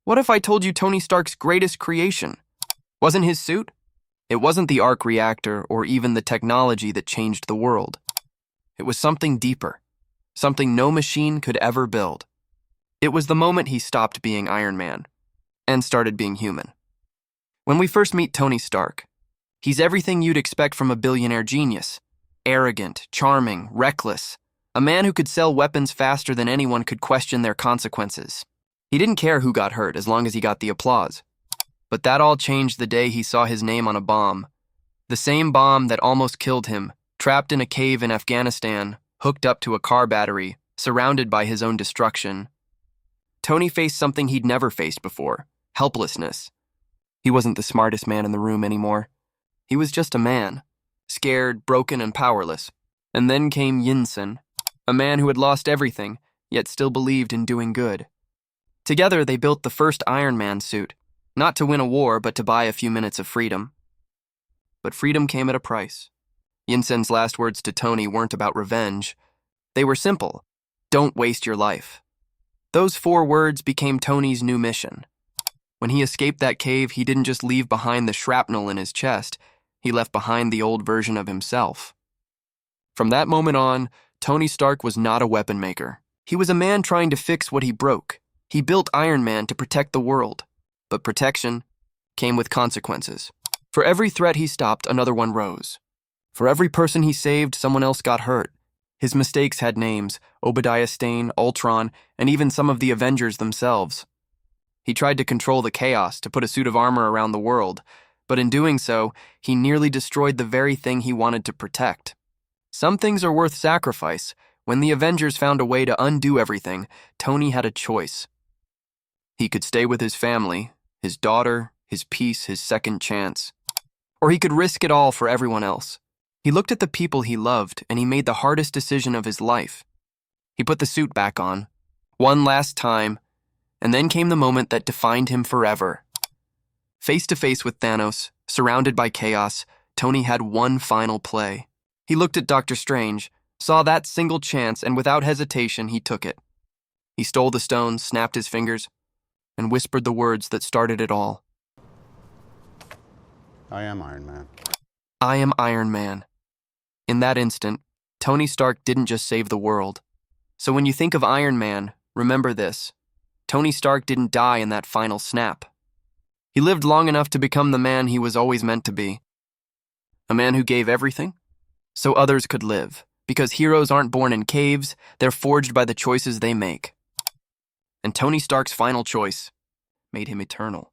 What if I told you Tony Stark's greatest creation wasn't his suit? It wasn't the arc reactor or even the technology that changed the world. It was something deeper, something no machine could ever build. It was the moment he stopped being Iron Man and started being human. When we first meet Tony Stark, he's everything you'd expect from a billionaire genius. Arrogant, charming, reckless. A man who could sell weapons faster than anyone could question their consequences. He didn't care who got hurt as long as he got the applause. But that all changed the day he saw his name on a bomb. The same bomb that almost killed him, trapped in a cave in Afghanistan, hooked up to a car battery, surrounded by his own destruction. Tony faced something he'd never faced before: helplessness. He wasn't the smartest man in the room anymore. He was just a man, scared, broken, and powerless. And then came Yinsen, a man who had lost everything, yet still believed in doing good. Together, they built the first Iron Man suit, not to win a war, but to buy a few minutes of freedom. But freedom came at a price. Yinsen's last words to Tony weren't about revenge. They were simple: don't waste your life. Those 4 words became Tony's new mission. When he escaped that cave, he didn't just leave behind the shrapnel in his chest, he left behind the old version of himself. From that moment on, Tony Stark was not a weapon maker. He was a man trying to fix what he broke. He built Iron Man to protect the world, but protection came with consequences. For every threat he stopped, another one rose. For every person he saved, someone else got hurt. His mistakes had names: Obadiah Stane, Ultron, and even some of the Avengers themselves. He tried to control the chaos, to put a suit of armor around the world, but in doing so, he nearly destroyed the very thing he wanted to protect. Some things are worth sacrifice. When the Avengers found a way to undo everything, Tony had a choice. He could stay with his family, his daughter, his peace, his second chance. Or he could risk it all for everyone else. He looked at the people he loved, and he made the hardest decision of his life. He put the suit back on, one last time, and then came the moment that defined him forever. Face to face with Thanos, surrounded by chaos, Tony had one final play. He looked at Doctor Strange, saw that single chance, and without hesitation, he took it. He stole the stone, snapped his fingers, and whispered the words that started it all. I am Iron Man. I am Iron Man. In that instant, Tony Stark didn't just save the world. So when you think of Iron Man, remember this: Tony Stark didn't die in that final snap. He lived long enough to become the man he was always meant to be. A man who gave everything so others could live, because heroes aren't born in caves, they're forged by the choices they make. And Tony Stark's final choice made him eternal.